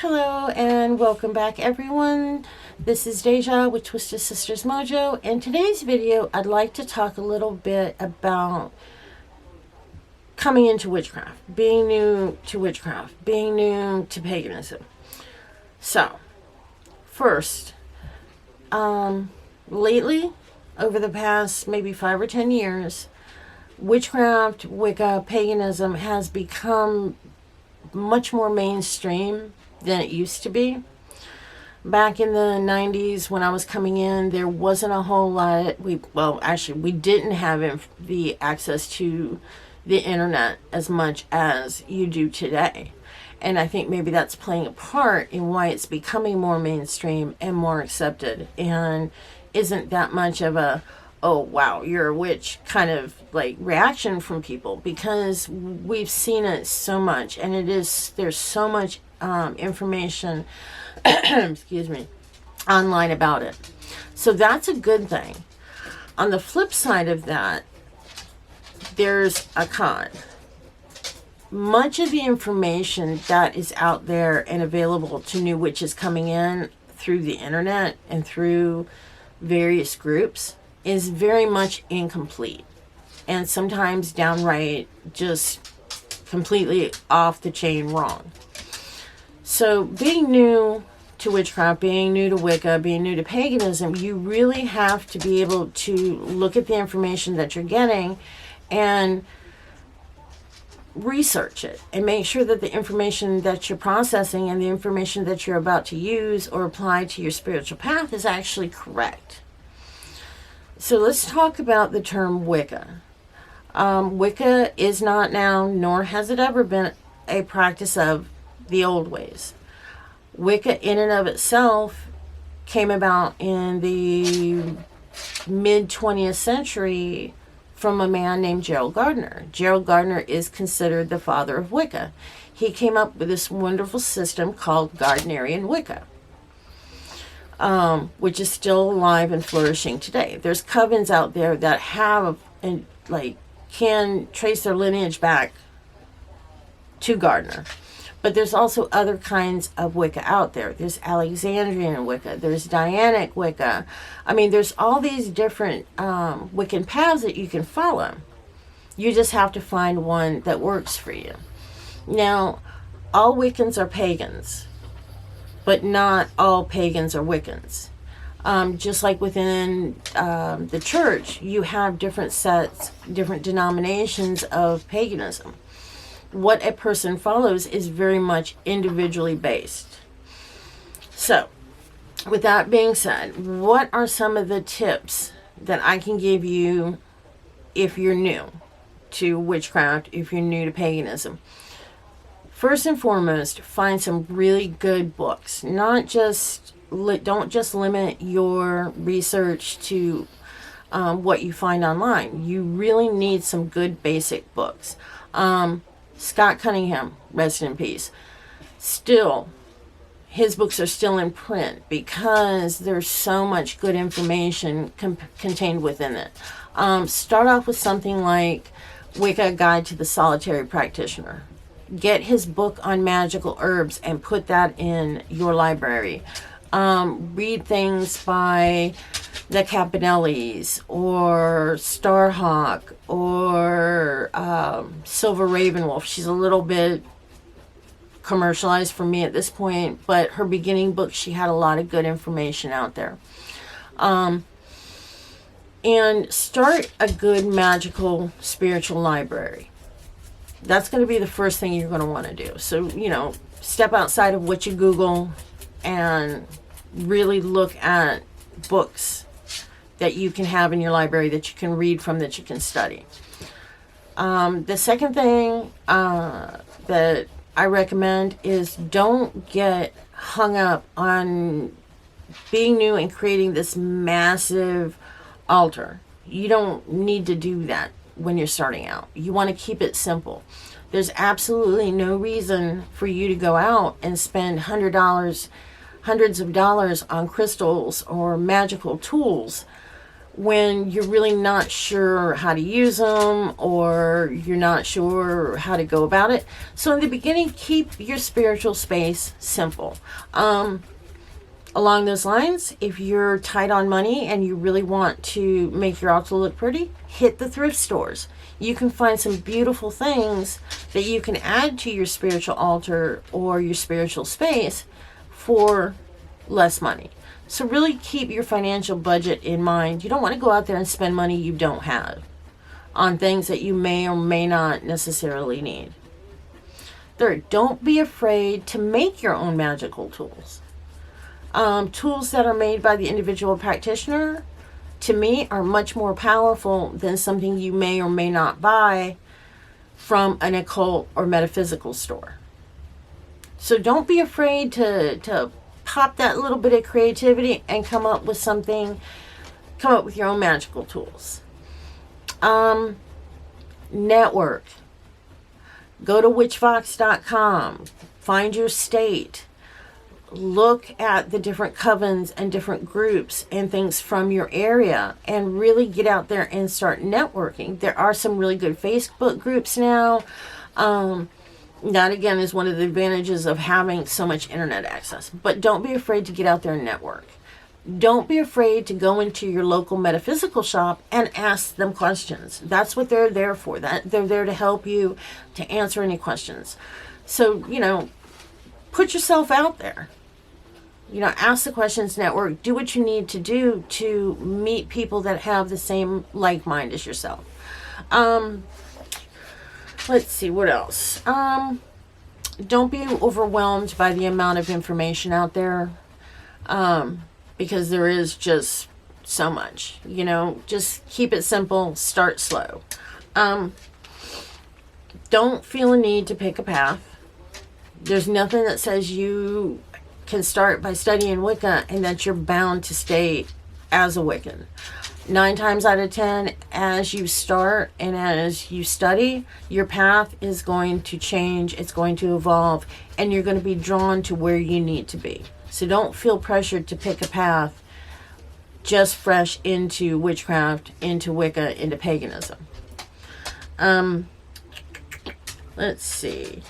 Hello and welcome back everyone. This is Deja with Twisted Sisters Mojo. In today's video, I'd like to talk a little bit about coming into witchcraft, being new to witchcraft, being new to paganism. So, first, lately, over the past maybe 5 or 10 years, witchcraft, Wicca, paganism has become much more mainstream than it used to be. Back in the 90s when I was coming in, there wasn't a whole lot. We didn't have the access to the internet as much as you do today. And I think maybe that's playing a part in why it's becoming more mainstream and more accepted, and isn't that much of a, oh wow, you're a witch kind of like reaction from people, because we've seen it so much, and there's so much information excuse me, online about it. So that's a good thing. On the flip side of that, there's a con. Much of the information that is out there and available to new witches coming in through the internet and through various groups is very much incomplete, and sometimes downright just completely off the chain wrong. So being new to witchcraft, being new to Wicca, being new to paganism, you really have to be able to look at the information that you're getting and research it and make sure that the information that you're processing and the information that you're about to use or apply to your spiritual path is actually correct. So let's talk about the term Wicca. Wicca is not now, nor has it ever been, a practice of the old ways. Wicca in and of itself came about in the mid 20th century from a man named Gerald Gardner. Gerald Gardner is considered the father of Wicca. He came up with this wonderful system called Gardnerian Wicca, which is still alive and flourishing today. There's covens out there that have and can trace their lineage back to Gardner. But there's also other kinds of Wicca out there. There's Alexandrian Wicca. There's Dianic Wicca. I mean, there's all these different Wiccan paths that you can follow. You just have to find one that works for you. Now, all Wiccans are pagans, but not all pagans are Wiccans. Just like within the church, you have different sets, different denominations of paganism. What a person follows is very much individually based. So, with that being said, what are some of the tips that I can give you if you're new to witchcraft, if you're new to paganism? First and foremost, find some really good books. Don't just limit your research to what you find online. You really need some good basic books. Scott Cunningham, rest in peace. Still, his books are still in print because there's so much good information contained within it. Start off with something like Wicca Guide to the Solitary Practitioner. Get his book on magical herbs and put that in your library. Read things by the Campanellis or Starhawk or Silver Ravenwolf. She's a little bit commercialized for me at this point, but her beginning book, she had a lot of good information out there. And start a good magical spiritual library. That's going to be the first thing you're going to want to do. So, step outside of what you Google and really look at books that you can have in your library that you can read from, that you can study. The second thing that I recommend is don't get hung up on being new and creating this massive altar. You don't need to do that when you're starting out. You want to keep it simple. There's absolutely no reason for you to go out and spend hundreds of dollars on crystals or magical tools when you're really not sure how to use them, or you're not sure how to go about it. So in the beginning, keep your spiritual space simple. Along those lines, if you're tight on money and you really want to make your altar look pretty, hit the thrift stores. You can find some beautiful things that you can add to your spiritual altar or your spiritual space for less money. So really keep your financial budget in mind. You don't want to go out there and spend money you don't have on things that you may or may not necessarily need. Third, don't be afraid to make your own magical tools. Tools that are made by the individual practitioner, to me, are much more powerful than something you may or may not buy from an occult or metaphysical store. So don't be afraid to pop that little bit of creativity and come up with your own magical tools. Network. Go to witchvox.com. Find your state. Look at the different covens and different groups and things from your area, and really get out there and start networking. There are some really good Facebook groups now. That again is one of the advantages of having so much internet access. But don't be afraid to get out there and network. Don't be afraid to go into your local metaphysical shop and ask them questions. That's what they're there for. They're there to help you, to answer any questions. So, put yourself out there. Ask the questions, network, do what you need to do to meet people that have the same like mind as yourself. Let's see, what else? Don't be overwhelmed by the amount of information out there, because there is just so much. Just keep it simple, start slow. Don't feel a need to pick a path. There's nothing that says you can start by studying Wicca and that you're bound to stay as a Wiccan. 9 times out of 10, as you start and as you study, your path is going to change, it's going to evolve, and you're going to be drawn to where you need to be. So don't feel pressured to pick a path just fresh into witchcraft, into Wicca, into paganism. Let's see.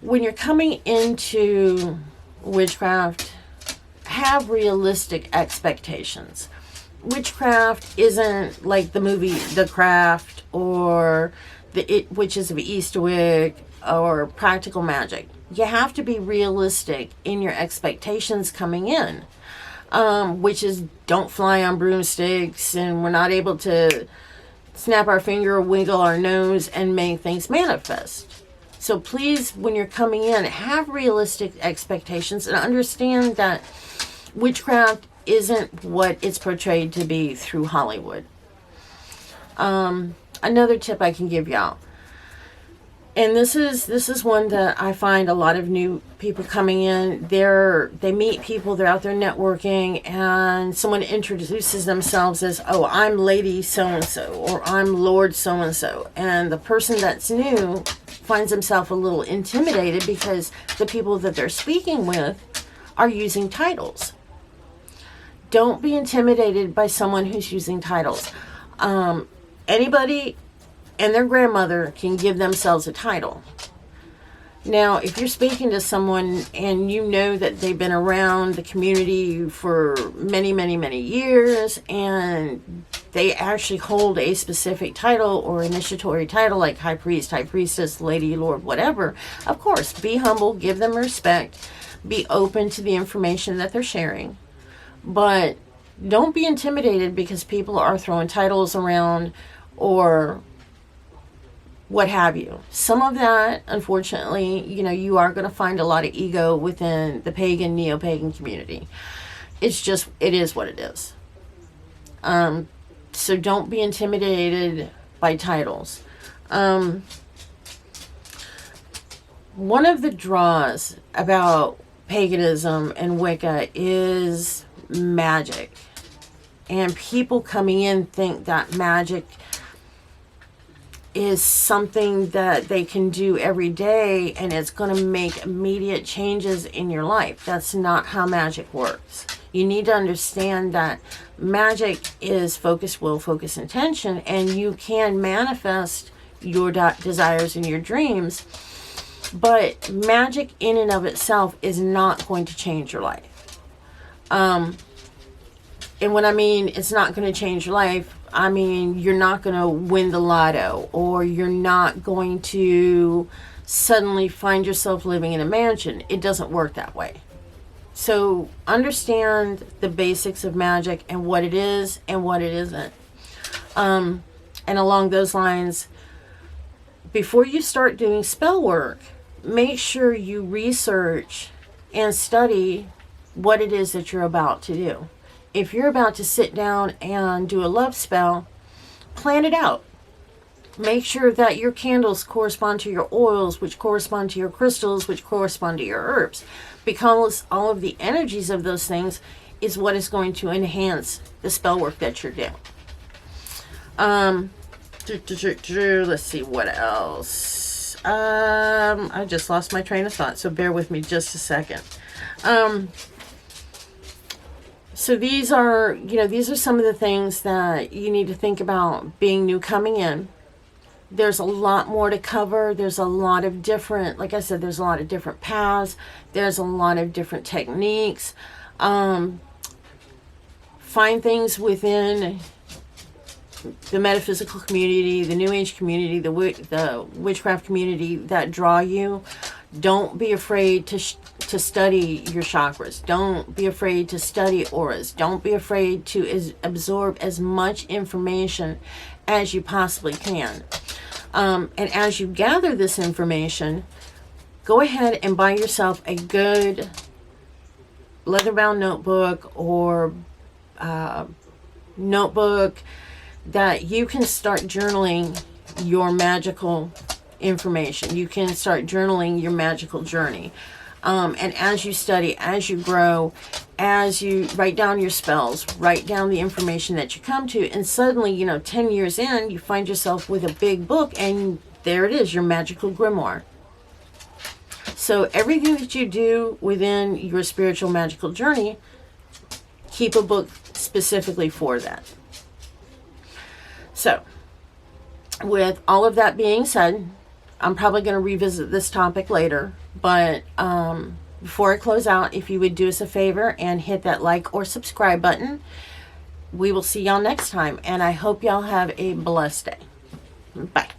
When you're coming into witchcraft, have realistic expectations. Witchcraft isn't like the movie The Craft or the Witches of Eastwick or Practical Magic. You have to be realistic in your expectations coming in. Witches don't fly on broomsticks, and we're not able to snap our finger or wiggle our nose and make things manifest. So please, when you're coming in, have realistic expectations and understand that witchcraft isn't what it's portrayed to be through Hollywood. Another tip I can give y'all, and this is one that I find a lot of new people coming in, they meet people, they're out there networking, and someone introduces themselves as, oh, I'm Lady so-and-so, or I'm Lord so-and-so, and the person that's new finds himself a little intimidated because the people that they're speaking with are using titles. Don't be intimidated by someone who's using titles. Anybody and their grandmother can give themselves a title. Now, if you're speaking to someone and you know that they've been around the community for many, many, many years, and they actually hold a specific title or initiatory title like high priest, high priestess, lady, lord, whatever, of course, be humble, give them respect, be open to the information that they're sharing. But don't be intimidated because people are throwing titles around or what have you. Some of that, unfortunately, you are going to find a lot of ego within the pagan, neo-pagan community. It is what it is. So don't be intimidated by titles. One of the draws about paganism and Wicca is magic. And people coming in think that magic is something that they can do every day and it's going to make immediate changes in your life. That's not how magic works. You need to understand that magic is focus, will, focus, intention, and you can manifest your desires and your dreams, but magic in and of itself is not going to change your life. And when I mean it's not going to change your life, I mean you're not going to win the lotto, or you're not going to suddenly find yourself living in a mansion. It doesn't work that way. So understand the basics of magic and what it is and what it isn't. And along those lines, before you start doing spell work, make sure you research and study what it is that you're about to do. If you're about to sit down and do a love spell, plan it out. Make sure that your candles correspond to your oils, which correspond to your crystals, which correspond to your herbs. Because all of the energies of those things is what is going to enhance the spell work that you're doing. Let's see what else. I just lost my train of thought, so bear with me just a second. So these are some of the things that you need to think about being new coming in. There's a lot more to cover. There's a lot of different, like I said, there's a lot of different paths. There's a lot of different techniques. Find things within the metaphysical community, the New Age community, the witchcraft community that draw you. Don't be afraid to study your chakras. Don't be afraid to study auras. Don't be afraid to absorb as much information as you possibly can. And as you gather this information, go ahead and buy yourself a good leather-bound notebook or notebook that you can start journaling your magical information. You can start journaling your magical journey. And as you study, as you grow, as you write down your spells, write down the information that you come to, and suddenly, 10 years in, you find yourself with a big book, and there it is, your magical grimoire. So everything that you do within your spiritual magical journey, keep a book specifically for that. So, with all of that being said, I'm probably going to revisit this topic later, but before I close out, if you would do us a favor and hit that like or subscribe button, we will see y'all next time, and I hope y'all have a blessed day. Bye.